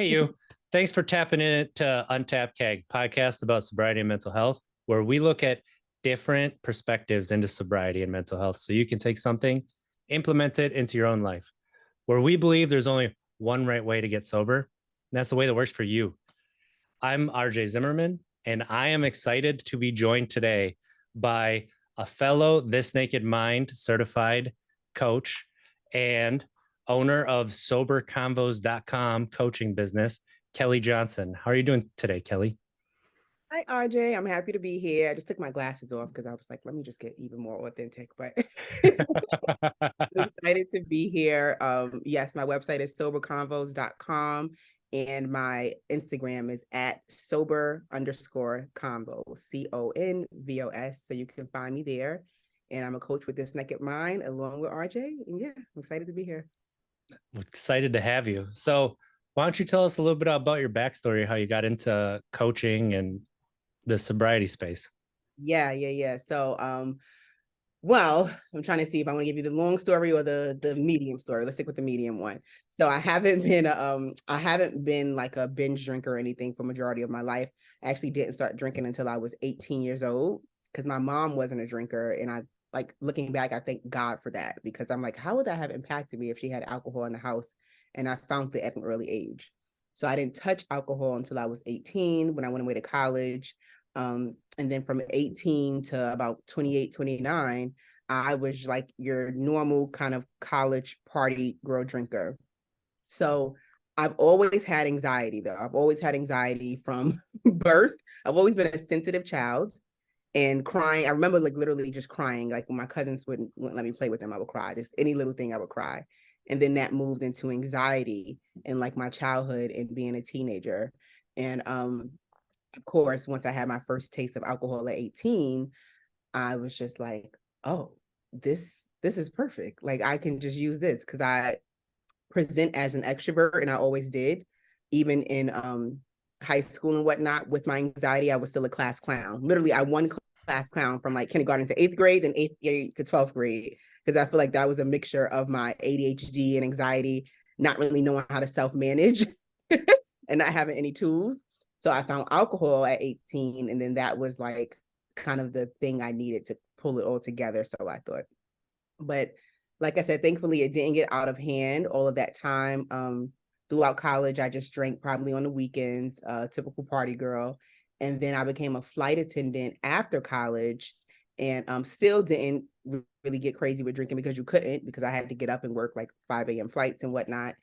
Hey, you. Thanks for tapping in to Untapped CAG, podcast about sobriety and mental health, where we look at different perspectives into sobriety and mental health so you can take something, implement it into your own life. Where we believe there's only one right way to get sober, and that's the way that works for you. I'm RJ Zimmerman, and I am excited to be joined today by a fellow This Naked Mind certified coach and owner of soberconvos.com coaching business, Kelly Johnson. How are you doing today, Kelly? Hi, RJ. I'm happy to be here. I just took my glasses off because I was like, let me just get even more authentic. But excited to be here. Yes, my website is soberconvos.com and my Instagram is at sober_convos, CONVOS. So you can find me there. And I'm a coach with This Naked Mind along with RJ. And yeah, I'm excited to be here. We're excited to have you. So, why don't you tell us a little bit about your backstory, how you got into coaching and the sobriety space? Yeah. Well, I'm trying to see if I want to give you the long story or the medium story. Let's stick with the medium one. So I haven't been like a binge drinker or anything for majority of my life. I actually didn't start drinking until I was 18 years old because my mom wasn't a drinker, and I like looking back, I thank God for that because I'm like, how would that have impacted me if she had alcohol in the house? And I found it at an early age. So I didn't touch alcohol until I was 18 when I went away to college. And then from 18 to about 28, 29, I was like your normal kind of college party girl drinker. So I've always had anxiety though. I've always had anxiety from birth. I've always been a sensitive child and crying. I remember like literally just crying. Like when my cousins wouldn't let me play with them, I would cry. Just any little thing I would cry. And then that moved into anxiety in like my childhood and being a teenager. And of course, once I had my first taste of alcohol at 18, I was just like, oh, this is perfect. Like I can just use this because I present as an extrovert and I always did. Even in high school and whatnot, with my anxiety, I was still a class clown. Literally, I won class clown from like kindergarten to eighth grade, then eighth grade to 12th grade. Because I feel like that was a mixture of my ADHD and anxiety, not really knowing how to self-manage and not having any tools. So I found alcohol at 18, and then that was like kind of the thing I needed to pull it all together. So I thought, but like I said, thankfully it didn't get out of hand all of that time. Throughout college, I just drank probably on the weekends, typical party girl. And then I became a flight attendant after college and still didn't really get crazy with drinking because you couldn't, because I had to get up and work like 5 a.m. flights and whatnot.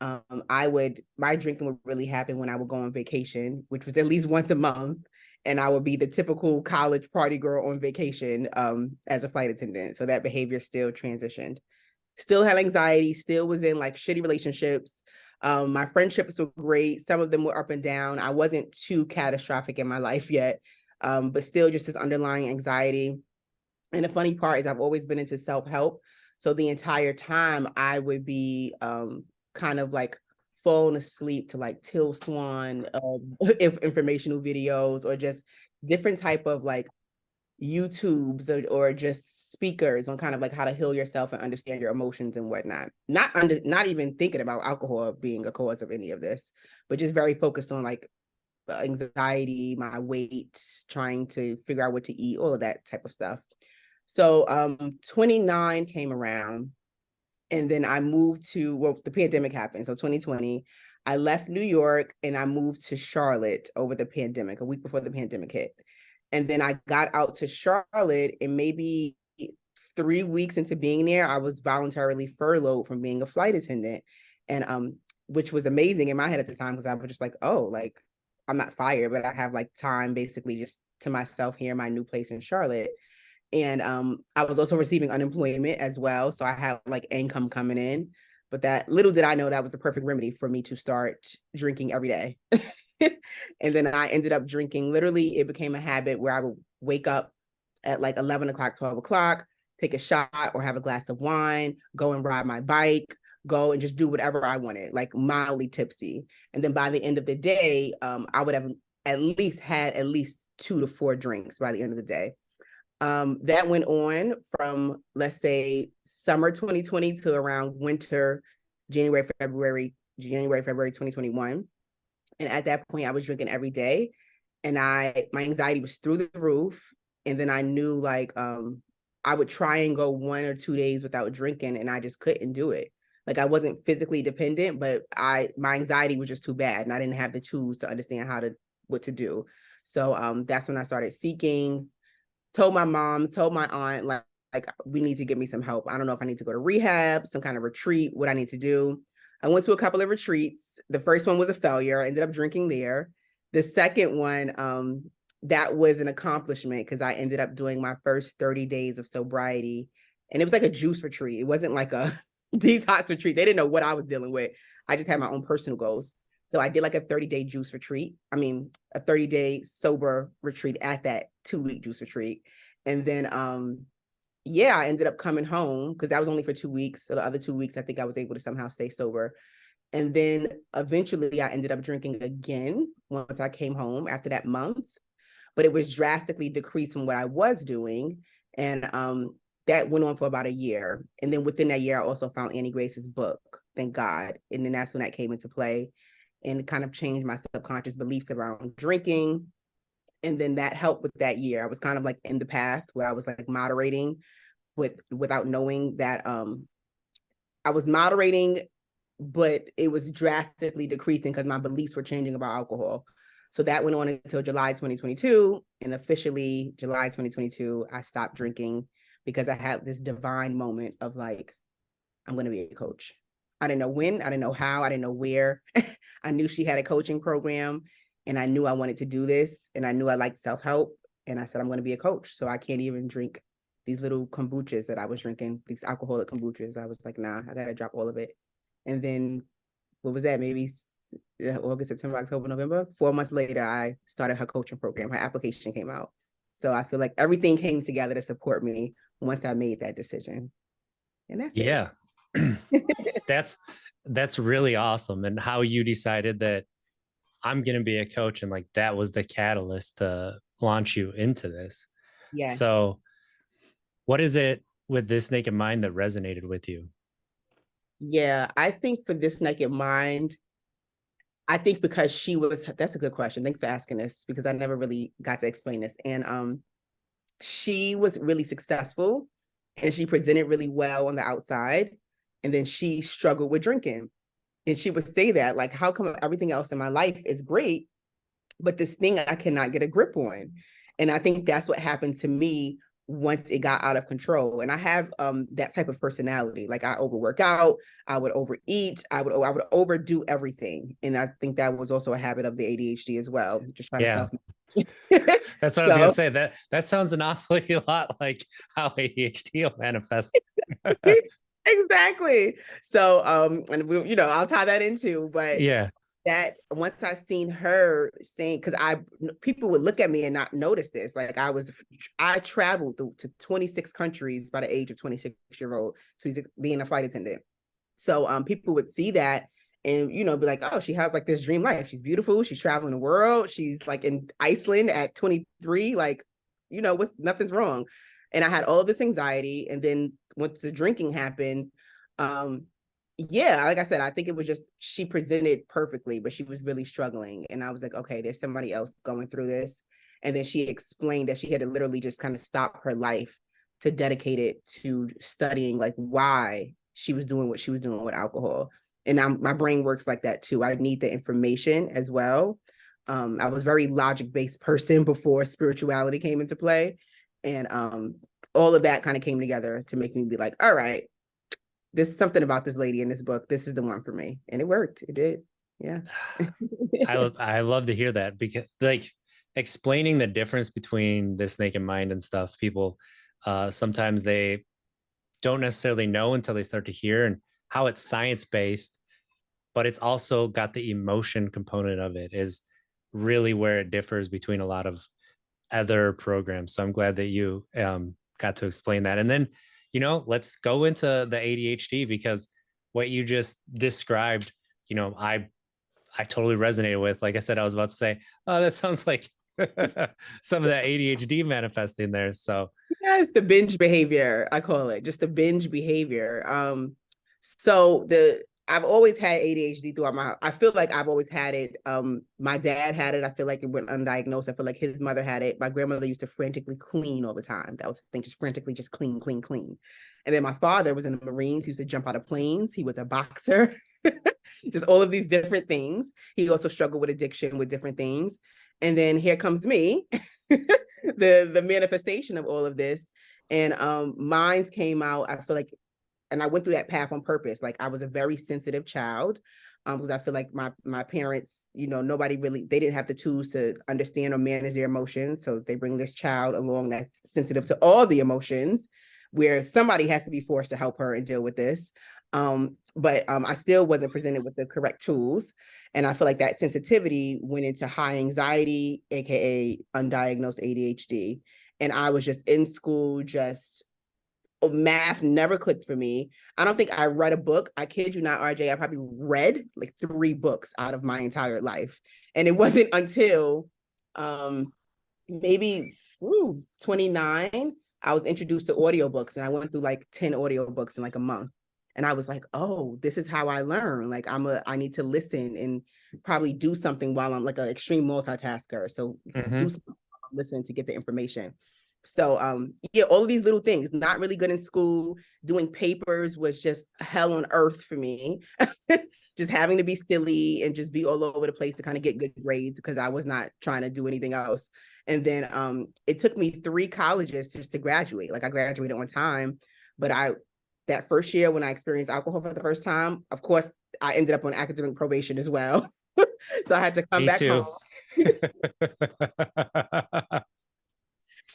My drinking would really happen when I would go on vacation, which was at least once a month. And I would be the typical college party girl on vacation as a flight attendant. So that behavior still transitioned. Still had anxiety, still was in like shitty relationships. My friendships were great. Some of them were up and down. I wasn't too catastrophic in my life yet, but still just this underlying anxiety. And the funny part is I've always been into self-help. So the entire time I would be kind of like falling asleep to like Till Swan informational videos or just different type of like YouTubes or just speakers on kind of like how to heal yourself and understand your emotions and whatnot. Not even thinking about alcohol being a cause of any of this, but just very focused on like anxiety, my weight, trying to figure out what to eat, all of that type of stuff. So 29 came around and then I moved to, well, the pandemic happened. So 2020, I left New York and I moved to Charlotte over the pandemic, a week before the pandemic hit. And then I got out to Charlotte and maybe 3 weeks into being there, I was voluntarily furloughed from being a flight attendant. And which was amazing in my head at the time because I was just like, oh, like I'm not fired, but I have like time basically just to myself here in my new place in Charlotte. And I was also receiving unemployment as well. So I had like income coming in. But that little did I know that was the perfect remedy for me to start drinking every day. And then I ended up drinking. Literally, it became a habit where I would wake up at like 11 o'clock, 12 o'clock, take a shot or have a glass of wine, go and ride my bike, go and just do whatever I wanted, like mildly tipsy. And then by the end of the day, I would have at least had at least 2 to 4 drinks by the end of the day. That went on from, let's say, summer 2020 to around winter, January, February 2021. And at that point, I was drinking every day, and my anxiety was through the roof. And then I knew like I would try and go 1 or 2 days without drinking, and I just couldn't do it. Like I wasn't physically dependent, but my anxiety was just too bad, and I didn't have the tools to understand what to do. So that's when I started seeking. Told my mom, told my aunt, like we need to get me some help. I don't know if I need to go to rehab, some kind of retreat, what I need to do. I went to a couple of retreats. The first one was a failure. I ended up drinking there. The second one, that was an accomplishment because I ended up doing my first 30 days of sobriety. And it was like a juice retreat. It wasn't like a detox retreat. They didn't know what I was dealing with. I just had my own personal goals. So I did like a 30-day juice retreat. I mean, a 30-day sober retreat at that 2-week juice retreat. And then yeah, I ended up coming home because that was only for 2 weeks. So the other 2 weeks, I think I was able to somehow stay sober. And then eventually I ended up drinking again once I came home after that month, but it was drastically decreased from what I was doing. And that went on for about a year. And then within that year, I also found Annie Grace's book, thank God. And then that's when that came into play and it kind of changed my subconscious beliefs around drinking. And then that helped with that year. I was kind of like in the path where I was like moderating without knowing that I was moderating, but it was drastically decreasing because my beliefs were changing about alcohol. So that went on until July 2022. And officially July 2022, I stopped drinking because I had this divine moment of like, I'm going to be a coach. I didn't know when, I didn't know how, I didn't know where. I knew she had a coaching program and I knew I wanted to do this and I knew I liked self-help. And I said, I'm going to be a coach. So I can't even drink these little kombuchas that I was drinking, these alcoholic kombuchas. I was like, nah, I got to drop all of it. And then what was that? Maybe August, September, October, November. 4 months later, I started her coaching program. Her application came out. So I feel like everything came together to support me once I made that decision. And that's Yeah. it. That's really awesome. And how you decided that I'm going to be a coach and like that was the catalyst to launch you into this. Yes. So, what is it with This Naked Mind that resonated with you? Yeah, I think for This Naked Mind, I think because that's a good question. Thanks for asking this because I never really got to explain this. And she was really successful and she presented really well on the outside. And then she struggled with drinking. And she would say that, like, how come everything else in my life is great, but this thing I cannot get a grip on? And I think that's what happened to me once it got out of control. And I have that type of personality. Like I overwork out, I would overeat, I would overdo everything. And I think that was also a habit of the ADHD as well, just trying to Yeah, self. that's what I was going to So say. That sounds an awfully lot like how ADHD will manifest. exactly. So and I'll tie that into, but Yeah. that once I seen her saying, because people would look at me and not notice this. Like I traveled to 26 countries by the age of 26-year-old, being a flight attendant. So people would see that and be like, oh, she has like this dream life. She's beautiful. She's traveling the world. She's like in Iceland at 23. Like, nothing's wrong. And I had all this anxiety. And then once the drinking happened, yeah, like I said, I think it was just she presented perfectly, but she was really struggling. And I was like, okay, there's somebody else going through this. And then she explained that she had to literally just kind of stop her life to dedicate it to studying like why she was doing what she was doing with alcohol. And my brain works like that too. I need the information as well. I was very logic-based person before spirituality came into play. And all of that kind of came together to make me be like, all right, there's something about this lady in this book. This is the one for me. And it worked. It did. Yeah. I love to hear that because like explaining the difference between This Naked Mind and stuff, people sometimes they don't necessarily know until they start to hear and how it's science based, but it's also got the emotion component of it is really where it differs between a lot of other programs. So I'm glad that you got to explain that. And then, let's go into the ADHD because what you just described, I totally resonated with. Like I said, I was about to say, oh, that sounds like some of that ADHD manifesting there. So Yeah, it's the binge behavior, I call it, just the binge behavior. So I've always had ADHD throughout I feel like I've always had it. My dad had it. I feel like it went undiagnosed. I feel like his mother had it. My grandmother used to frantically clean all the time. That was the thing, just frantically just clean, clean, clean. And then my father was in the Marines. He used to jump out of planes. He was a boxer. Just all of these different things. He also struggled with addiction with different things. And then here comes me, the manifestation of all of this. And mine's came out, I feel like, and I went through that path on purpose. Like I was a very sensitive child, because I feel like my parents, nobody really, they didn't have the tools to understand or manage their emotions. So they bring this child along that's sensitive to all the emotions, where somebody has to be forced to help her and deal with this. But I still wasn't presented with the correct tools. And I feel like that sensitivity went into high anxiety, AKA undiagnosed ADHD. And I was just in school, just math never clicked for me. I don't think I read a book. I kid you not, RJ, I probably read like 3 books out of my entire life. And it wasn't until maybe 29, I was introduced to audiobooks, and I went through like 10 audiobooks in like a month. And I was like, oh, this is how I learn. Like I need to listen and probably do something while I'm like an extreme multitasker. So do something while I'm listening to get the information. So yeah, all of these little things, not really good in school. Doing papers was just hell on earth for me. Just having to be silly and just be all over the place to kind of get good grades, because I was not trying to do anything else. And then it took me 3 colleges just to graduate. Like I graduated on time, but that first year when I experienced alcohol for the first time, of course, I ended up on academic probation as well. So I had to come Me back too. home.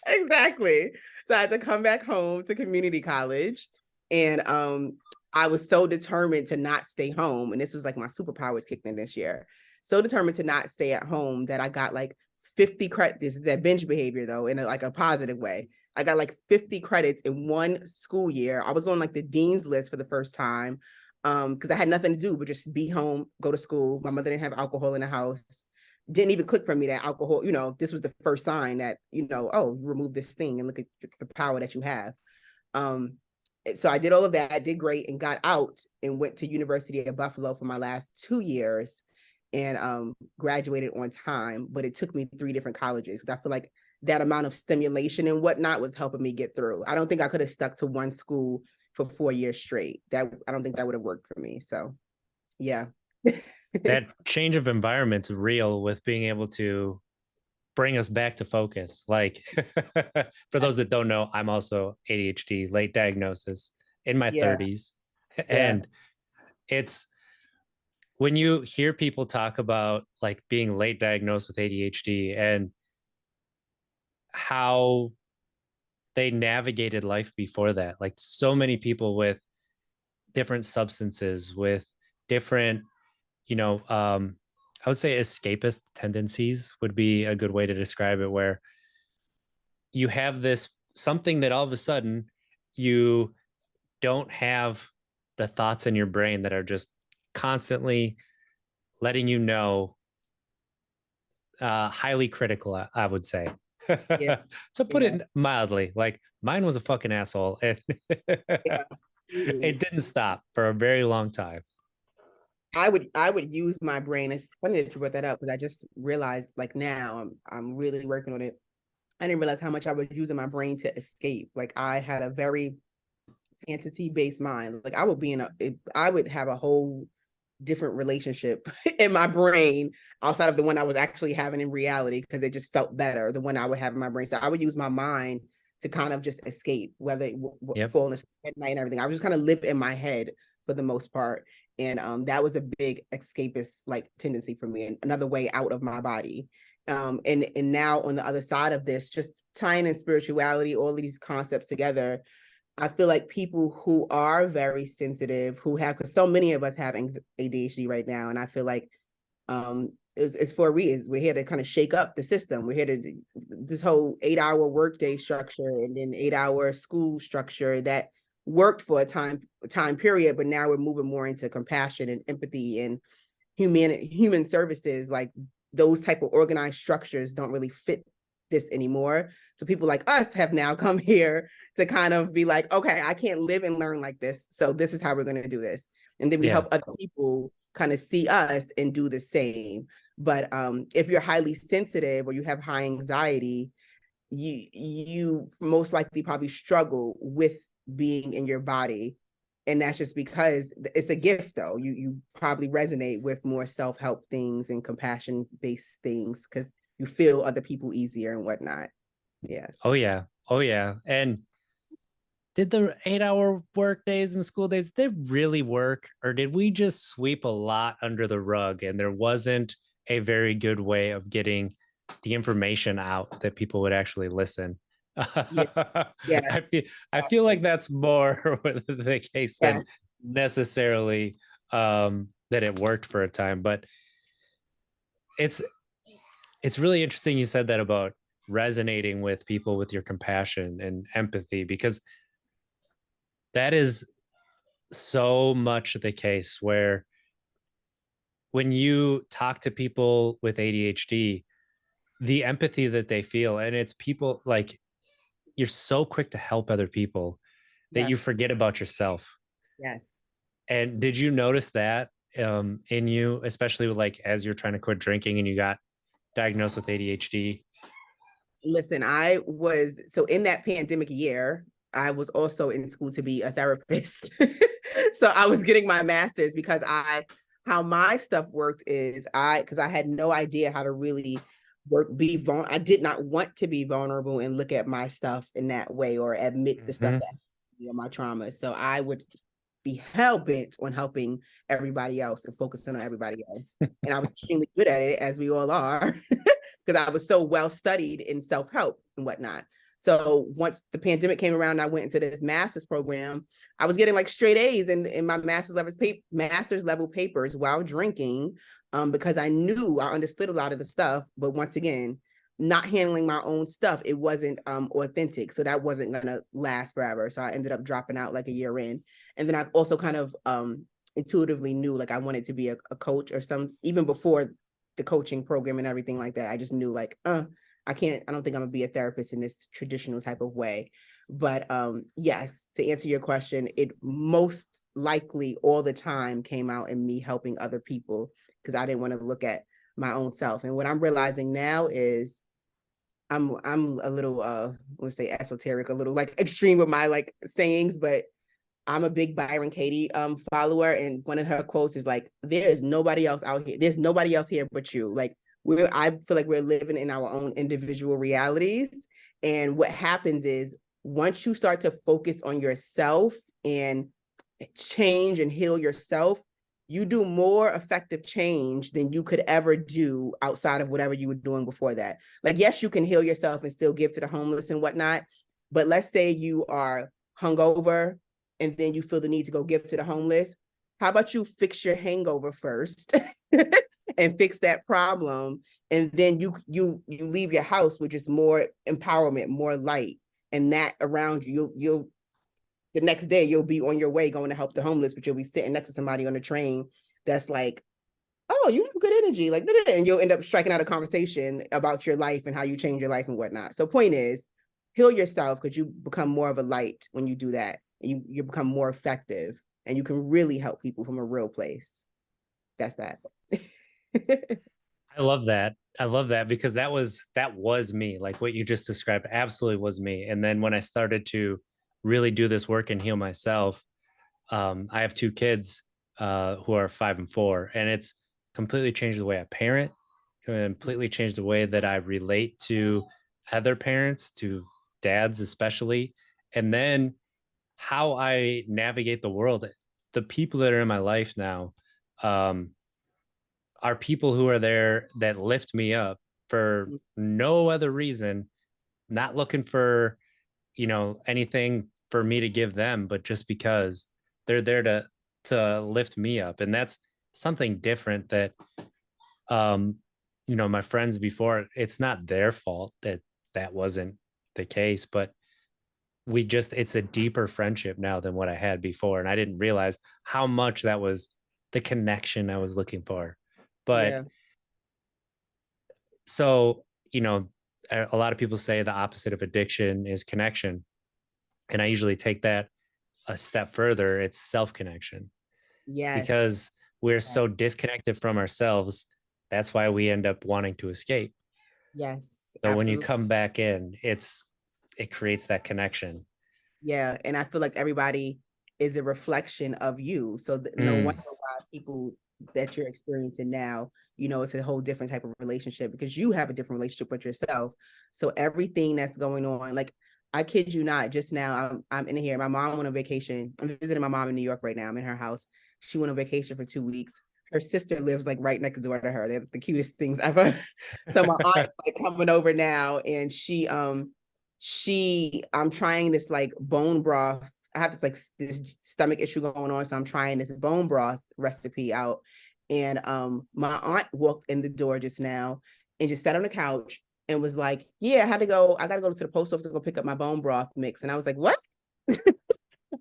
Exactly. So I had to come back home to community college. And I was so determined to not stay home. And this was like my superpowers kicked in this year. So determined to not stay at home that I got like 50 credits. This is that binge behavior though, in like a positive way. I got like 50 credits in one school year. I was on like the dean's list for the first time, because I had nothing to do but just be home, go to school. My mother didn't have alcohol in the house. Didn't even click for me that alcohol, this was the first sign that, oh, you remove this thing and look at the power that you have. Um, so I did all of that, did great, and got out and went to University of Buffalo for my last 2 years, and graduated on time. But it took me 3 different colleges. I feel like that amount of stimulation and whatnot was helping me get through. I don't think I could have stuck to one school for 4 years straight. I don't think that would have worked for me. So yeah. That change of environment's real with being able to bring us back to focus. Like for those that don't know, I'm also ADHD, late diagnosis in my Yeah. 30s. Yeah. And it's when you hear people talk about like being late diagnosed with ADHD and how they navigated life before that, like so many people with different substances, with different, I would say escapist tendencies would be a good way to describe it, where you have this something that all of a sudden you don't have the thoughts in your brain that are just constantly letting you know, highly critical, I would say. Yeah. To put Yeah. it mildly, like mine was a fucking asshole and Yeah. Absolutely. it didn't stop for a very long time. I would use my brain. It's funny that you brought that up, because I just realized like now I'm really working on it. I didn't realize how much I was using my brain to escape. Like I had a very fantasy based mind. Like I would have a whole different relationship in my brain outside of the one I was actually having in reality, because it just felt better, the one I would have in my brain. So I would use my mind to kind of just escape, whether Yep. falling asleep at night and everything. I would just kind of live in my head for the most part. And that was a big escapist like tendency for me, and another way out of my body. And now on the other side of this, just tying in spirituality, all of these concepts together, I feel like people who are very sensitive, who have, because so many of us have ADHD right now, and I feel like it's for a reason. We're here to kind of shake up the system. We're here to this whole 8-hour workday structure and then 8-hour school structure that worked for a time period, but now we're moving more into compassion and empathy and human services. Like those type of organized structures don't really fit this anymore. So people like us have now come here to kind of be like, okay, I can't live and learn like this. So this is how we're going to do this. And then we Yeah. help other people kind of see us and do the same. But if you're highly sensitive or you have high anxiety, you most likely probably struggle with being in your body. And that's just because it's a gift, though. You probably resonate with more self-help things and compassion-based things because you feel other people easier and whatnot. Yeah. Oh yeah. Oh yeah. And did the 8-hour work days and school days, did they really work? Or did we just sweep a lot under the rug and there wasn't a very good way of getting the information out that people would actually listen? Yeah. I Yes. feel I feel like that's more the case than Yes. necessarily that it worked for a time. But it's it's really interesting you said that about resonating with people with your compassion and empathy, because that is so much the case where when you talk to people with ADHD, the empathy that they feel, and it's people like you're so quick to help other people that you Yes. forget about yourself. Yes. And did you notice that in you, especially with, like, as you're trying to quit drinking and you got diagnosed with ADHD? Listen, I was so in that pandemic year, I was also in school to be a therapist. So I was getting my master's because how my stuff worked is because I had no idea how to really I did not want to be vulnerable and look at my stuff in that way or admit the stuff Hmm. that my trauma. So I would be hell bent on helping everybody else and focusing on everybody else. And I was extremely good at it, as we all are, because I was so well studied in self help and whatnot. So once the pandemic came around, I went into this master's program. I was getting like straight A's in my master's level papers while drinking, because I knew I understood a lot of the stuff. But once again, not handling my own stuff, it wasn't authentic. So that wasn't gonna last forever. So I ended up dropping out like a year in. And then I also kind of intuitively knew like I wanted to be a coach or some, even before the coaching program and everything like that. I just knew like, I don't think I'm gonna be a therapist in this traditional type of way. But yes, to answer your question, it most likely all the time came out in me helping other people because I didn't want to look at my own self. And what I'm realizing now is I'm a little let's say esoteric, a little like extreme with my like sayings, but I'm a big Byron Katie follower, and one of her quotes is like, "There is nobody else out here. There's nobody else here but you." Like I feel like we're living in our own individual realities, and what happens is once you start to focus on yourself and change and heal yourself, you do more effective change than you could ever do outside of whatever you were doing before that. Like, yes, you can heal yourself and still give to the homeless and whatnot, but let's say you are hungover and then you feel the need to go give to the homeless. How about you fix your hangover first and fix that problem, and then you leave your house with just more empowerment, more light, and that around you. You'll the next day you'll be on your way going to help the homeless, but you'll be sitting next to somebody on the train that's like, "Oh, you have good energy," like, and you'll end up striking out a conversation about your life and how you change your life and whatnot. So, point is, heal yourself because you become more of a light when you do that. You become more effective, and you can really help people from a real place. That's that. I love that. I love that because that was me. Like what you just described absolutely was me. And then when I started to really do this work and heal myself, I have two kids who are 5 and 4, and it's completely changed the way I parent, completely changed the way that I relate to other parents, to dads especially, and then how I navigate the world. The people that are in my life now, um, are people who are there that lift me up for no other reason, not looking for, anything for me to give them, but just because they're there to lift me up. And that's something different that my friends before, it's not their fault that that wasn't the case, but it's a deeper friendship now than what I had before. And I didn't realize how much that was the connection I was looking for. But Yeah. so, a lot of people say the opposite of addiction is connection. And I usually take that a step further. It's self-connection, Yes. because we're Yes. so disconnected from ourselves. That's why we end up wanting to escape. Yes. So when you Absolutely. come back in, it creates that connection. Yeah. And I feel like everybody is a reflection of you. So no Mm, wonder why people that you're experiencing now, it's a whole different type of relationship because you have a different relationship with yourself. So everything that's going on, like I kid you not, just now I'm in here. My mom went on vacation. I'm visiting my mom in New York right now. I'm in her house. She went on vacation for 2 weeks. Her sister lives like right next door to her. They're the cutest things ever. So my aunt is like coming over now, and I'm trying this like bone broth. I have this stomach issue going on, so I'm trying this bone broth recipe out. And my aunt walked in the door just now and just sat on the couch and was like, "Yeah, I gotta go to the post office to go pick up my bone broth mix." And I was like, "What?"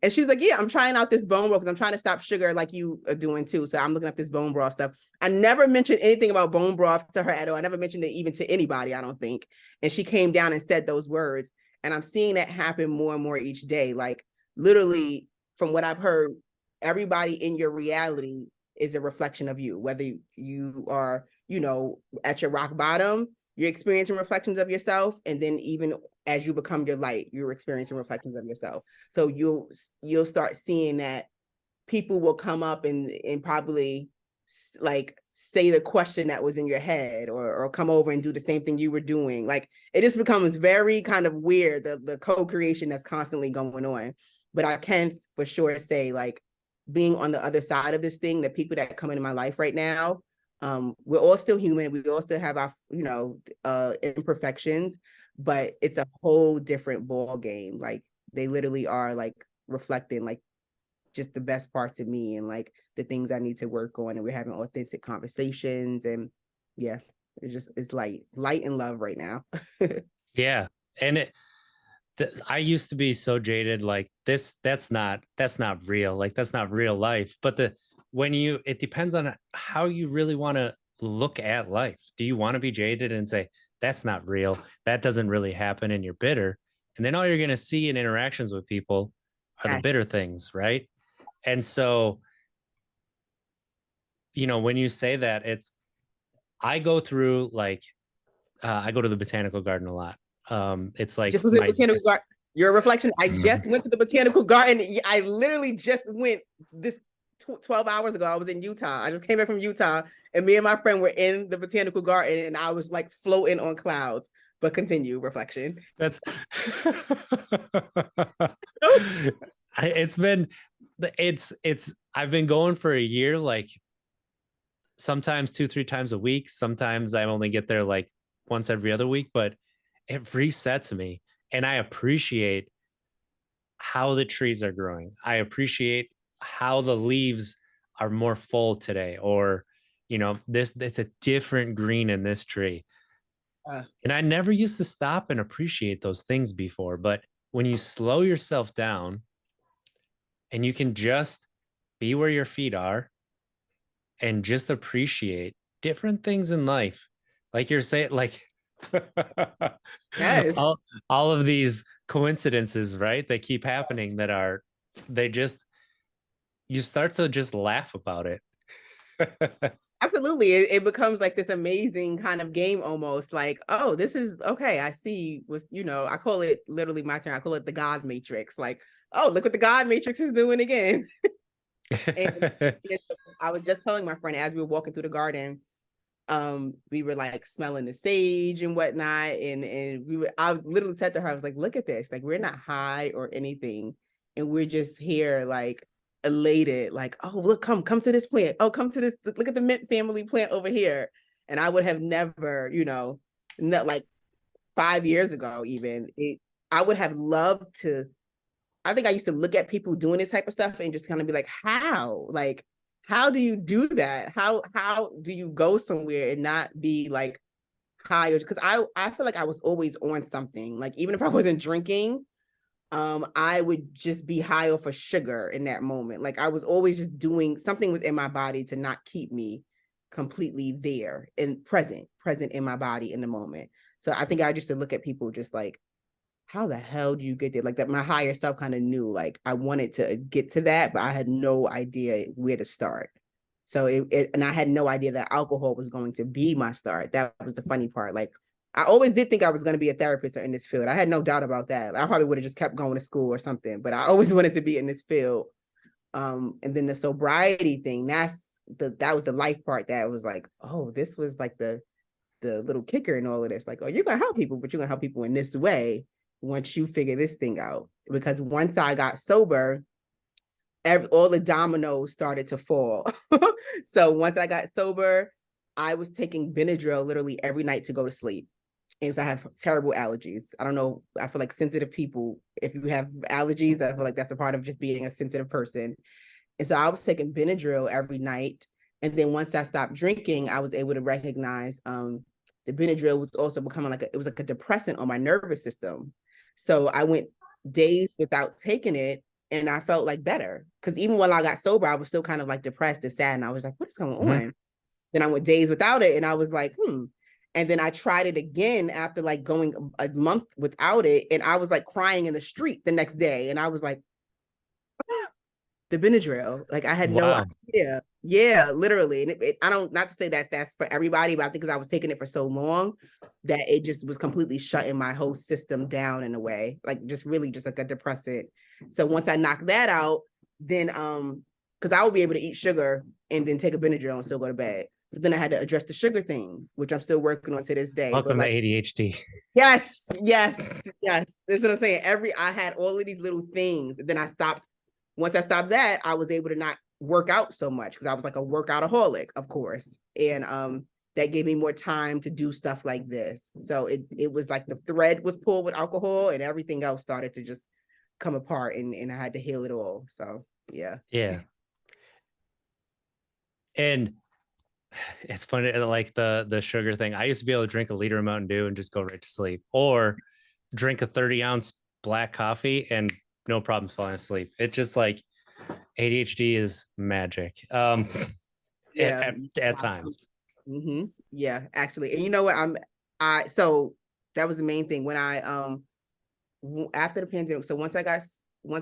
And she's like, "Yeah, I'm trying out this bone broth because I'm trying to stop sugar like you are doing too. So I'm looking up this bone broth stuff." I never mentioned anything about bone broth to her at all. I never mentioned it even to anybody, I don't think. And she came down and said those words. And I'm seeing that happen more and more each day. Like literally, from what I've heard, everybody in your reality is a reflection of you, whether you are, at your rock bottom, you're experiencing reflections of yourself. And then even as you become your light, you're experiencing reflections of yourself. So you'll start seeing that people will come up and probably like say the question that was in your head, or come over and do the same thing you were doing. Like it just becomes very kind of weird, the co-creation that's constantly going on. But I can for sure say, like, being on the other side of this thing, the people that come into my life right now, we're all still human. We all still have our imperfections, but it's a whole different ball game. Like they literally are like reflecting like just the best parts of me and like the things I need to work on. And we're having authentic conversations. And yeah, it's light and love right now. yeah. And I used to be so jaded, like this, that's not real. Like that's not real life. But it depends on how you really want to look at life. Do you want to be jaded and say, that's not real? That doesn't really happen, and you're bitter. And then all you're going to see in interactions with people are the Yes. bitter things, right? And so, when you say that, I go through like, I go to the botanical garden a lot. It's like Just was in the my botanical garden. Your reflection. I just went to the botanical garden. I literally just went this 12 hours ago. I was in Utah. I just came back from Utah, and me and my friend were in the botanical garden, and I was like floating on clouds. But continue reflection. that's it's been it's I've been going for a year, like sometimes 2-3 times a week. Sometimes I only get there like once every other week, but it resets me, and I appreciate how the trees are growing. I appreciate how the leaves are more full today, or this it's a different green in this tree. Uh, And I never used to stop and appreciate those things before, but when you slow yourself down and you can just be where your feet are and just appreciate different things in life, like you're saying, like yes. all, all of these coincidences, right? They keep happening they just, you start to just laugh about it. Absolutely. It becomes like this amazing kind of game almost, like, oh, this is okay. I see I call it literally my turn. I call it the God Matrix. Like, oh, look what the God Matrix is doing again. And I was just telling my friend as we were walking through the garden, we were like smelling the sage and whatnot. And I literally said to her, I was like, look at this. Like, we're not high or anything. And we're just here like elated, like, oh, look, come to this plant. Oh, come to this, look at the mint family plant over here. And I would have never, not like 5 years ago, even I would have loved to. I think I used to look at people doing this type of stuff and just kind of be like, how? Like, how do you do that? How do you go somewhere and not be like high? Because I feel like I was always on something. Like even if I wasn't drinking, I would just be high off of sugar in that moment. Like I was always just doing something was in my body to not keep me completely there and present in my body in the moment. So I think I used to look at people just like, how the hell do you get there? Like that, my higher self kind of knew like I wanted to get to that, but I had no idea where to start. So and I had no idea that alcohol was going to be my start. That was the funny part. Like I always did think I was going to be a therapist or in this field. I had no doubt about that. I probably would have just kept going to school or something, but I always wanted to be in this field. And then the sobriety thing, that was the life part that was like, oh, this was like the little kicker in all of this. Like, oh, you're gonna help people, but you're gonna help people in this way once you figure this thing out. Because once I got sober, all the dominoes started to fall. So once I got sober, I was taking Benadryl literally every night to go to sleep. And so I have terrible allergies. I don't know. I feel like sensitive people, if you have allergies, I feel like that's a part of just being a sensitive person. And so I was taking Benadryl every night. And then once I stopped drinking, I was able to recognize the Benadryl was also becoming it was like a depressant on my nervous system. So I went days without taking it and I felt like better. Because even when I got sober, I was still kind of like depressed and sad. And I was like, what is going on? Then I went days without it and I was like, And then I tried it again after like going a month without it. And I was like crying in the street the next day. And I was like, the Benadryl. Like I had no idea. Yeah, literally. And I don't, not to say that that's for everybody, but I think because I was taking it for so long that it just was completely shutting my whole system down in a way, like just really just like a depressant. So once I knocked that out, then because I would be able to eat sugar and then take a Benadryl and still go to bed. So then I had to address the sugar thing, which I'm still working on to this day. Welcome but like, to ADHD. Yes. That's what I'm saying. I had all of these little things. And then I stopped. Once I stopped that, I was able to not work out so much because I was like a workoutaholic, of course. And that gave me more time to do stuff like this. So it was like the thread was pulled with alcohol and everything else started to just come apart and I had to heal it all. So yeah. Yeah. And it's funny, like the sugar thing. I used to be able to drink a liter of Mountain Dew and just go right to sleep, or drink a 30-ounce black coffee and no problems falling asleep. It just like ADHD is magic. Yeah. At times. Mm-hmm. Yeah, actually. And you know what? So that was the main thing when I after the pandemic. So once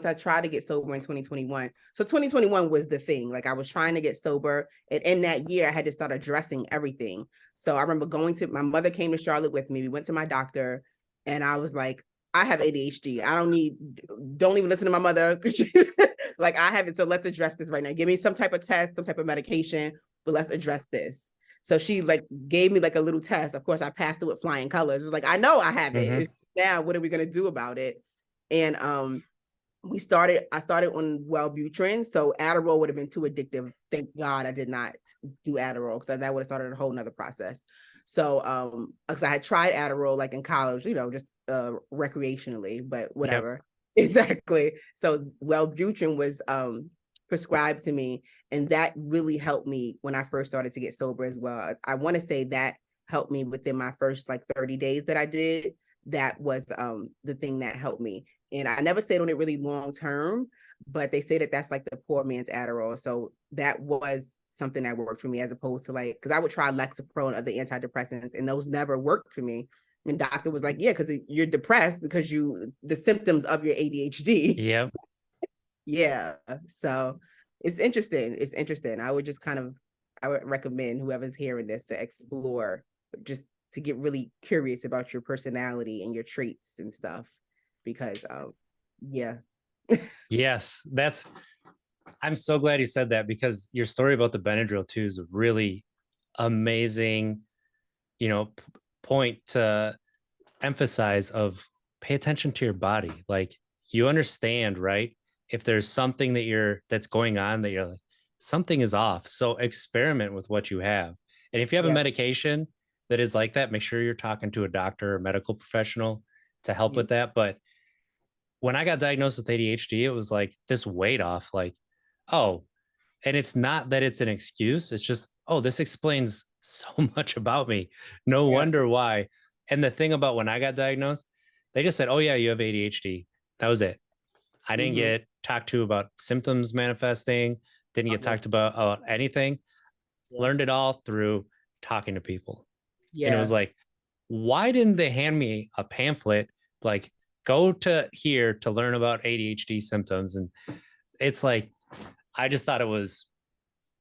I tried to get sober in 2021. So 2021 was the thing. Like I was trying to get sober. And in that year, I had to start addressing everything. So I remember my mother came to Charlotte with me. We went to my doctor and I was like, I have ADHD. Don't even listen to my mother. Like I have it. So let's address this right now. Give me some type of test, some type of medication, but let's address this. So she like gave me like a little test. Of course, I passed it with flying colors. It was like, I know I have it. It's now, what are we gonna do about it? And I started on Wellbutrin. So Adderall would have been too addictive. Thank God I did not do Adderall because that would have started a whole nother process. So because I had tried Adderall like in college, just recreationally, but whatever. Yep. Exactly. So Wellbutrin was prescribed to me, and that really helped me when I first started to get sober as well. I want to say that helped me within my first like 30 days that I did. That was the thing that helped me. And I never stayed on it really long term, but they say that that's like the poor man's Adderall. So that was something that worked for me, as opposed to like, because I would try Lexapro and other antidepressants and those never worked for me. And doctor was like, yeah, because you're depressed because the symptoms of your ADHD. Yep. Yeah. So it's interesting. I would recommend whoever's hearing this to explore, just to get really curious about your personality and your traits and stuff, because yeah. Yes, I'm so glad you said that, because your story about the Benadryl too is a really amazing, point to emphasize of pay attention to your body. Like you understand, right? If there's something that's going on that you're like, something is off. So experiment with what you have. And if you have a medication that is like that, make sure you're talking to a doctor or medical professional to help with that. But when I got diagnosed with ADHD, it was like this weight off, like, oh, and it's not that it's an excuse. It's just, oh, this explains so much about me. No wonder why. And the thing about when I got diagnosed, they just said, oh yeah, you have ADHD. That was it. I didn't get talked to about symptoms manifesting, didn't get talked about anything. Learned it all through talking to people. And it was like, why didn't they hand me a pamphlet like go to here to learn about ADHD symptoms? And it's like I just thought it was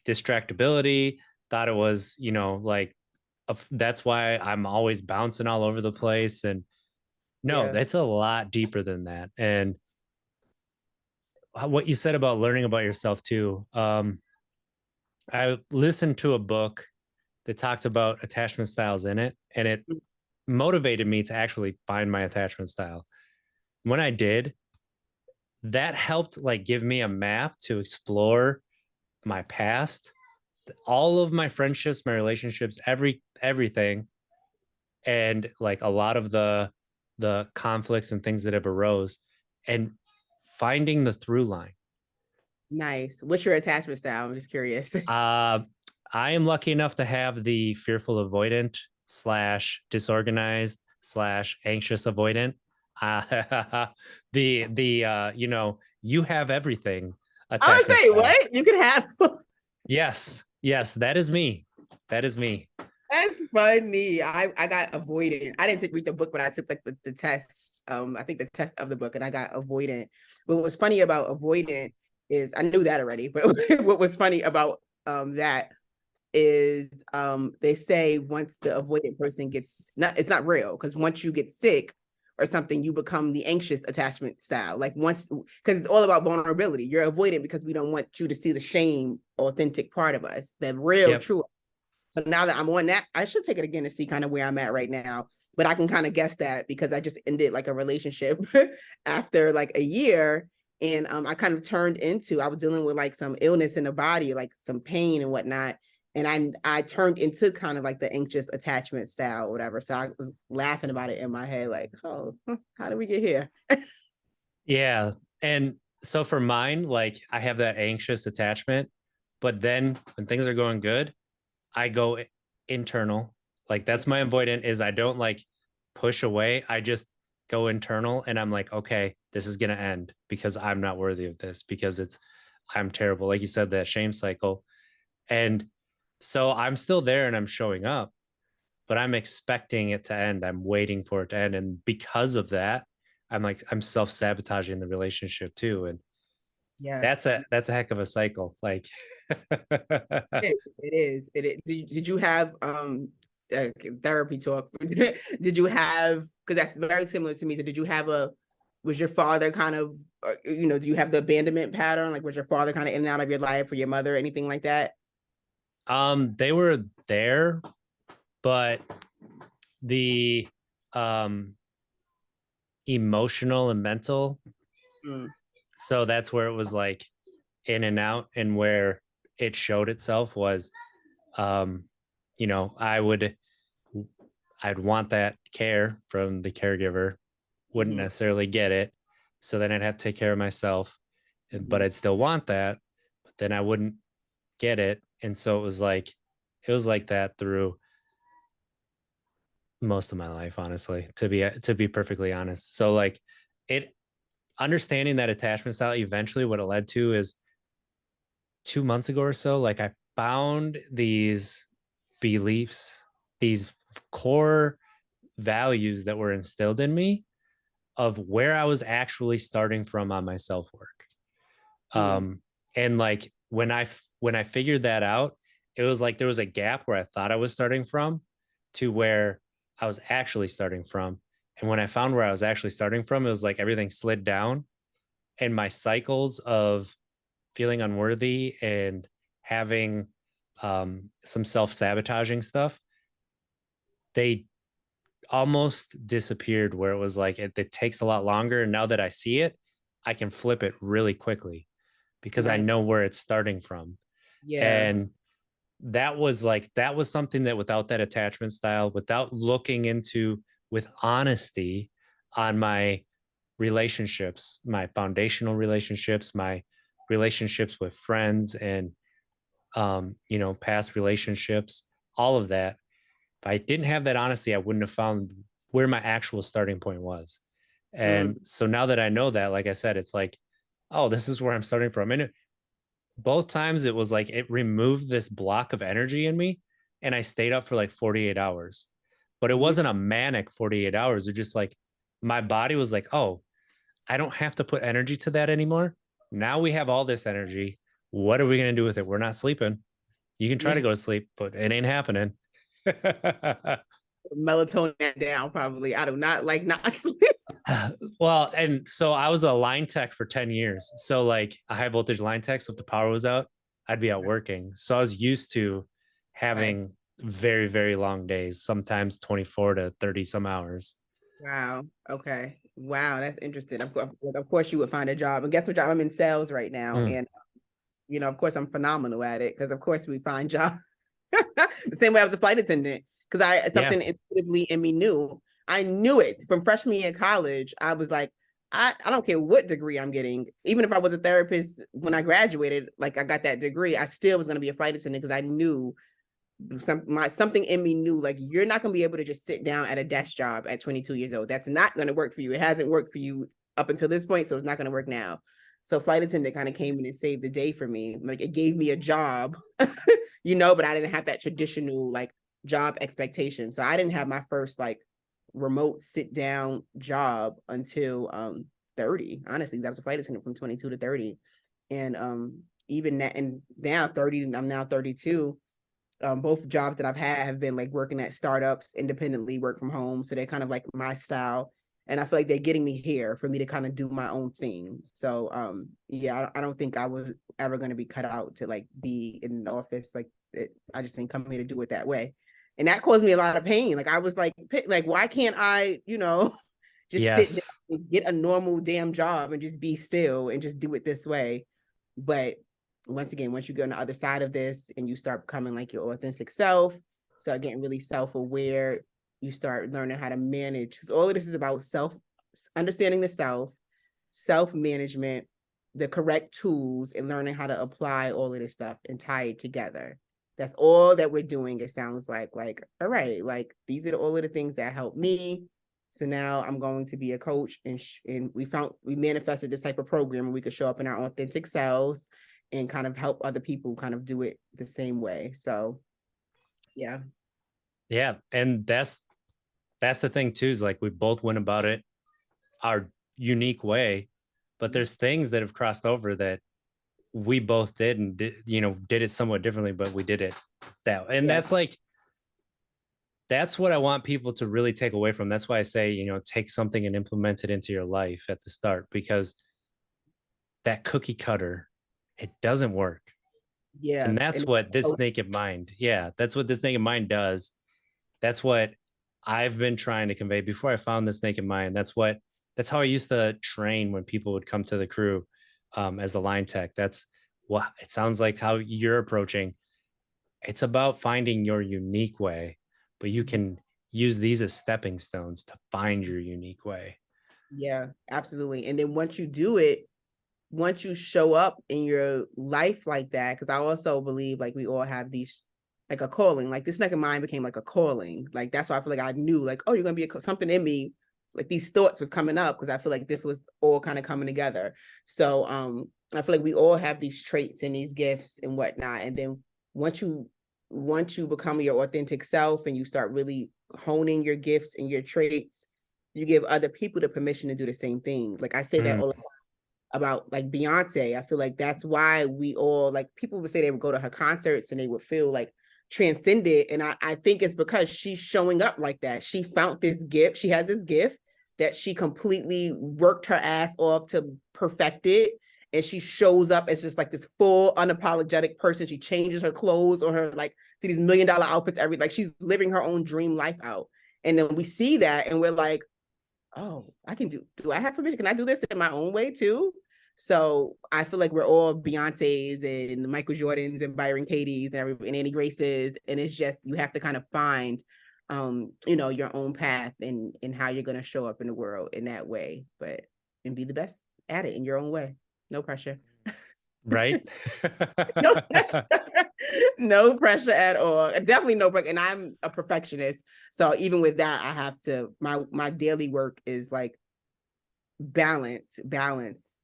distractibility, thought it was, like that's why I'm always bouncing all over the place. And no, Yeah. that's a lot deeper than that. And what you said about learning about yourself too. I listened to a book that talked about attachment styles in it, and it Mm. motivated me to actually find my attachment style. When I did, that helped like give me a map to explore my past, all of my friendships, my relationships, everything, and like a lot of the conflicts and things that have arose, and finding the through line. Nice. What's your attachment style? I'm just curious. Uh, I am lucky enough to have the fearful avoidant slash disorganized slash anxious avoidant. Uh, you have everything I would attachment say, style. what? You can have. Yes, that is me. That is me. That's funny. I got avoidant. I didn't read the book, but I took like the test. I think the test of the book, and I got avoidant. But what was funny about avoidant is I knew that already. But what was funny about that is they say once the avoidant person gets not, it's not real, because once you get sick or something, you become the anxious attachment style. Like once, because it's all about vulnerability. You're avoidant because we don't want you to see the shame, authentic part of us, the real, Yep. true. So now that I'm on that, I should take it again to see kind of where I'm at right now. But I can kind of guess that because I just ended like a relationship after like a year. And I kind of turned into, I was dealing with like some illness in the body, like some pain and whatnot. And I turned into kind of like the anxious attachment style or whatever. So I was laughing about it in my head, like, oh, how did we get here? Yeah. And so for mine, like I have that anxious attachment, but then when things are going good, I go internal. Like that's my avoidant is I don't like push away. I just go internal and I'm like, okay, this is gonna end because I'm not worthy of this because I'm terrible. Like you said, that shame cycle. And so I'm still there and I'm showing up, but I'm expecting it to end. I'm waiting for it to end. And because of that, I'm self-sabotaging the relationship too. And Yes. that's a heck of a cycle. Like It is. It is. Did you have uh, therapy talk? Did you have, because that's very similar to me. So did you have was your father kind of do you have the abandonment pattern? Like was your father kind of in and out of your life, or your mother, anything like that? they were there, but the um emotional and mental, Mm, so that's where it was like in and out, and where it showed itself was um you know i would I'd want that care from the caregiver, wouldn't mm-hmm, necessarily get it, so then I'd have to take care of myself, but mm-hmm. I'd still want that, but then I wouldn't get it. And so it was like that through most of my life, honestly, to be perfectly honest. So like it understanding that attachment style, eventually what it led to is 2 months ago or so, like I found these beliefs, these core values that were instilled in me of where I was actually starting from on my self work. Mm, And like when I figured that out, it was like there was a gap where I thought I was starting from to where I was actually starting from. And when I found where I was actually starting from, it was like everything slid down, and my cycles of feeling unworthy and having some self-sabotaging stuff, they almost disappeared, where it was like it takes a lot longer. And now that I see it, I can flip it really quickly because I nice. know where it's starting from. Yeah. And that was something that without that attachment style, without looking into with honesty on my relationships, my foundational relationships, my relationships with friends, and past relationships, all of that. If I didn't have that honesty, I wouldn't have found where my actual starting point was. And Mm, so now that I know that, like I said, it's like, oh, this is where I'm starting from. And both times it was like it removed this block of energy in me, and I stayed up for like 48 hours. but it Mhm. wasn't a manic 48 hours. It just like my body was like, oh, I don't have to put energy to that anymore. Now we have all this energy. What are we going to do with it? We're not sleeping. You can try to Yeah. go to sleep, but it ain't happening. Melatonin down, probably. I do not like not sleep. Well, and so I was a line tech for 10 years. So like a high voltage line tech. So if the power was out, I'd be out working. So I was used to Okay. having very, very long days, sometimes 24 to 30 some hours. Wow. Okay. Wow, that's interesting. Of course, you would find a job. And guess what job? I'm in sales right now. Mm, And of course, I'm phenomenal at it because of course we find jobs the same way I was a flight attendant because yeah. something intuitively in me knew. I knew it from freshman year in college. I was like, I don't care what degree I'm getting. Even if I was a therapist when I graduated, like I got that degree, I still was going to be a flight attendant because I knew something in me knew like you're not going to be able to just sit down at a desk job at 22 years old. That's not going to work for you. It hasn't worked for you up until this point, so it's not going to work now. So flight attendant kind of came in and saved the day for me. Like it gave me a job, but I didn't have that traditional like job expectation. So I didn't have my first like remote sit down job until 30. Honestly, I was a flight attendant from 22 to 30. And even that, and now 30, I'm now 32. Both jobs that I've had have been like working at startups, independently, work from home. So they're kind of like my style. And I feel like they're getting me here for me to kind of do my own thing. So yeah, I don't think I was ever going to be cut out to like be in an office. Like I just didn't come here to do it that way. And that caused me a lot of pain. Like I was like, why can't I, just sit down Yes. and get a normal damn job and just be still and just do it this way? But once again, once you go on the other side of this and you start becoming like your authentic self, start getting really self-aware, you start learning how to manage. Because all of this is about understanding the self-management, the correct tools, and learning how to apply all of this stuff and tie it together. That's all that we're doing. It sounds like, all right, like these are all of the things that help me. So now I'm going to be a coach, and we manifested this type of program, and we could show up in our authentic selves and kind of help other people kind of do it the same way. So, yeah. Yeah. And that's the thing too, is like we both went about it our unique way, but there's things that have crossed over that we both did and did it somewhat differently, but we did it and Yeah. that's what I want people to really take away from. That's why I say, take something and implement it into your life at the start, because that cookie cutter, it doesn't work. Yeah. And that's And what this naked mind, yeah, that's what this naked mind does. That's what I've been trying to convey before I found this naked mind. That's how I used to train when people would come to the crew as a line tech. That's what it sounds like how you're approaching. It's about finding your unique way, but you can use these as stepping stones to find your unique way. yeah, absolutely. And then once you do it, once you show up in your life like that, because I also believe like we all have these like a calling, like this naked mind became like a calling. Like that's why I feel like I knew like, oh, you're gonna be something in me. Like these thoughts was coming up because I feel like this was all kind of coming together. So I feel like we all have these traits and these gifts and whatnot. And then once you become your authentic self and you start really honing your gifts and your traits, you give other people the permission to do the same thing. Like I say that Mm, all the time about like Beyonce. I feel like that's why we all like people would say they would go to her concerts and they would feel like transcended. And I think it's because she's showing up like that. She found this gift. She has this gift that she completely worked her ass off to perfect it. And she shows up as just like this full unapologetic person. She changes her clothes or her like to these $1 million outfits like she's living her own dream life out. And then we see that and we're like, oh, I can do I have permission? Can I do this in my own way too? So I feel like we're all Beyonce's and Michael Jordans and Byron Katie's and Annie Grace's. And it's just, you have to kind of find, your own path and how you're going to show up in the world in that way, and be the best at it in your own way. No pressure. right. No pressure. No pressure at all. Definitely no pressure. And I'm a perfectionist. So even with that, I have to, my daily work is like balance,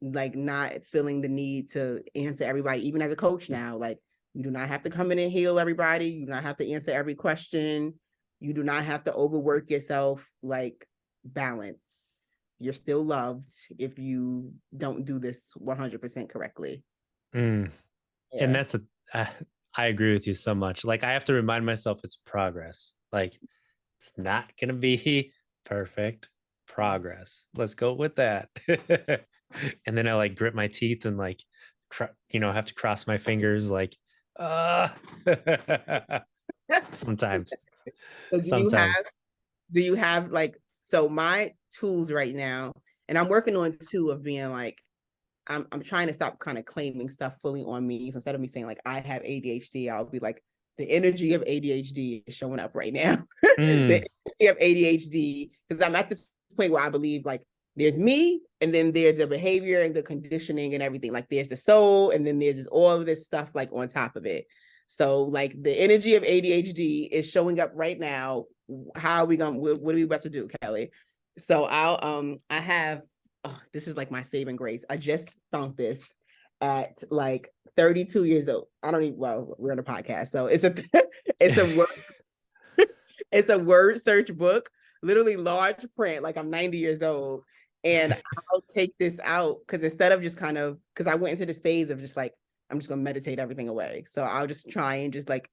like not feeling the need to answer everybody, even as a coach now. Like you do not have to come in and heal everybody. You do not have to answer every question. You do not have to overwork yourself. Like, balance. You're still loved if you don't do this 100% correctly. And Yeah. that's I agree with you so much. Like, I have to remind myself it's progress. Like, it's not going to be perfect progress. Let's go with that. And then I like grit my teeth and like, have to cross my fingers like, uh, sometimes, So sometimes. do you have like, so my tools right now, and I'm working on two of being like, I'm trying to stop kind of claiming stuff fully on me. So instead of me saying like I have ADHD, I'll be like, the energy of ADHD is showing up right now. The Mm, energy of ADHD, because I'm at this point where I believe like there's me, and then there's the behavior and the conditioning and everything. Like there's the soul, and then there's all of this stuff like on top of it. So like the energy of ADHD is showing up right now. How are we gonna? What are we about to do, Kelly? So I have, oh, this is like my saving grace. I just found this at like 32 years old. I don't even, well, we're on a podcast. So it's a it's a word it's a word search book, literally large print, like I'm 90 years old. And I'll take this out because instead of just kind of, because I went into this phase of just like, I'm just gonna meditate everything away. So I'll just try and just like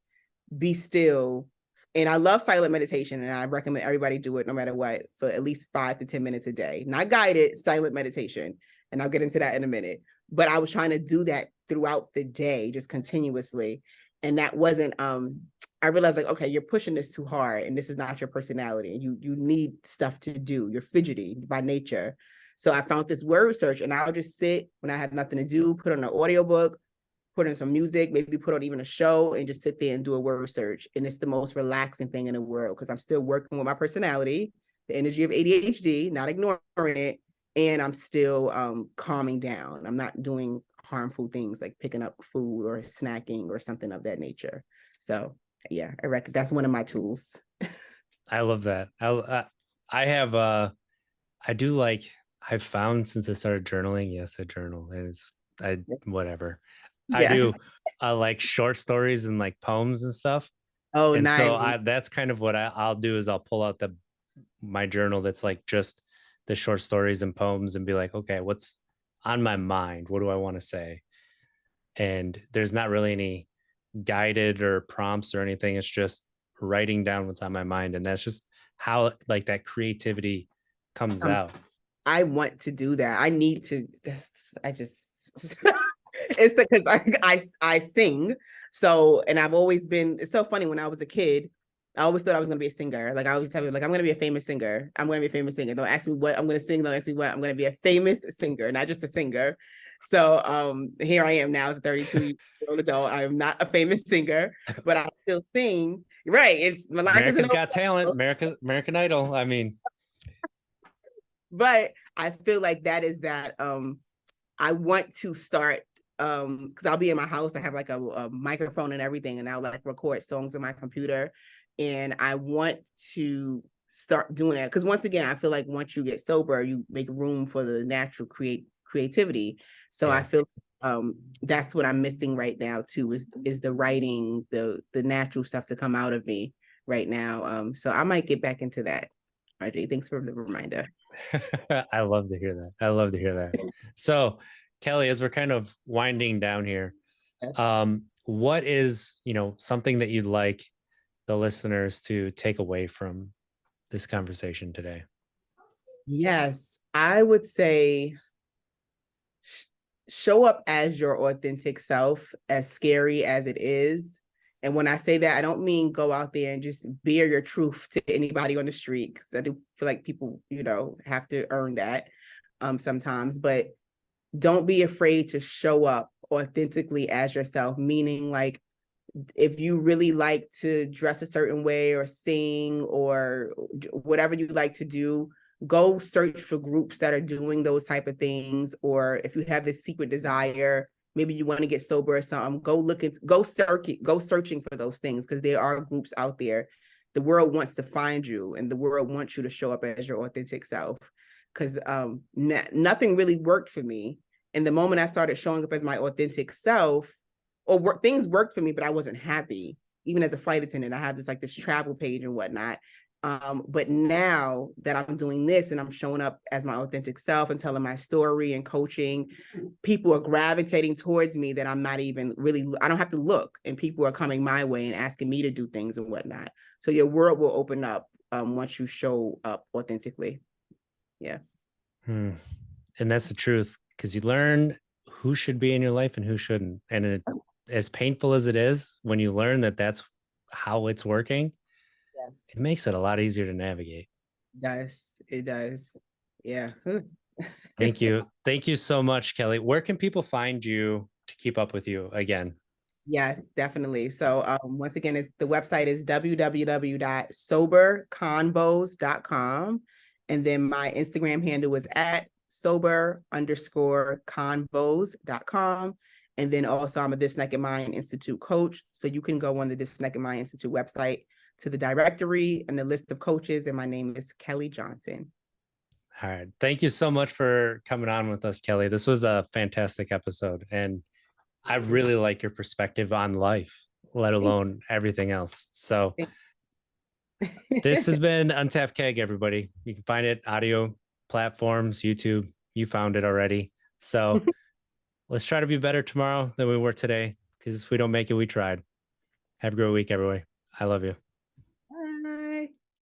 be still. And I love silent meditation, and I recommend everybody do it no matter what for at least 5 to 10 minutes a day. Not guided, silent meditation. And I'll get into that in a minute. But I was trying to do that throughout the day, just continuously. And that wasn't, I realized like, okay, you're pushing this too hard and this is not your personality. You need stuff to do. You're fidgety by nature. So I found this word search, and I'll just sit when I have nothing to do, put on an audiobook, put in some music, maybe put on even a show, and just sit there and do a word search. And it's the most relaxing thing in the world because I'm still working with my personality, the energy of ADHD, not ignoring it. And I'm still calming down. I'm not doing harmful things like picking up food or snacking or something of that nature. So yeah, I reckon that's one of my tools. I love that. I have, I do like, I've found since I started journaling, yes, I journal. Whatever. I do Yes. like short stories and like poems and stuff. Oh, And so nice. that's kind of what I'll do is I'll pull out my journal that's like just the short stories and poems and be like, okay, what's on my mind? What do I want to say? And there's not really any guided or prompts or anything. It's just writing down what's on my mind. And that's just how like that creativity comes Um, out. I want to do that. I need to. I just it's because I sing. So, and I've always been. It's so funny. When I was a kid, I always thought I was gonna be a singer. Like I always tell people, like I'm gonna be a famous singer. I'm gonna be a famous singer. Don't ask me what I'm gonna sing. Don't ask me what I'm gonna be a famous singer, not just a singer. So, here I am now as a 32-year-old adult. I am not a famous singer, but I still sing. Right? It's my life isn't America's Got Talent, over. American Idol. I mean, But I feel like that is that I want to start because I'll be in my house. I have like a microphone and everything, and I'll like record songs on my computer. And I want to start doing that because once again, I feel like once you get sober, you make room for the natural creativity. So I yeah. feel that's what I'm missing right now too, is the writing, the natural stuff to come out of me right now. So I might get back into that. RJ, thanks for the reminder. I love to hear that. I love to hear that. So, Kelly, as we're kind of winding down here, what is, something that you'd like the listeners to take away from this conversation today? Yes, I would say show up as your authentic self, as scary as it is. And when I say that, I don't mean go out there and just bear your truth to anybody on the street, because I do feel like people, have to earn that sometimes. But don't be afraid to show up authentically as yourself, meaning like if you really like to dress a certain way or sing or whatever you like to do, go search for groups that are doing those type of things. Or if you have this secret desire, maybe you want to get sober or something, go searching for those things, because there are groups out there. The world wants to find you, and the world wants you to show up as your authentic self. Because nothing really worked for me. And the moment I started showing up as my authentic self, things worked for me, but I wasn't happy. even as a flight attendant, I have this travel page and whatnot. But now that I'm doing this and I'm showing up as my authentic self and telling my story and coaching, people are gravitating towards me that I'm not even really, I don't have to look, and people are coming my way and asking me to do things and whatnot. So your world will open up once you show up authentically. Yeah. And that's the truth, because you learn who should be in your life and who shouldn't. And as painful as it is, when you learn that that's how it's working, Yes. it makes it a lot easier to navigate. It does. It does. Yeah. Thank you. Thank you so much, Kelly. Where can people find you to keep up with you again? Yes, definitely. So once again, the website is www.soberconvos.com. And then my Instagram handle is at sober_convos.com. And then also I'm a This Naked Mind Institute coach. So you can go on the This Naked Mind Institute website to the directory and the list of coaches. And my name is Kelly Johnson. All right. Thank you so much for coming on with us, Kelly. This was a fantastic episode. And I really like your perspective on life, let alone everything else. So this has been Untapped Keg, everybody. You can find it audio platforms, YouTube. You found it already. So let's try to be better tomorrow than we were today, because if we don't make it, we tried. Have a great week, everybody. I love you.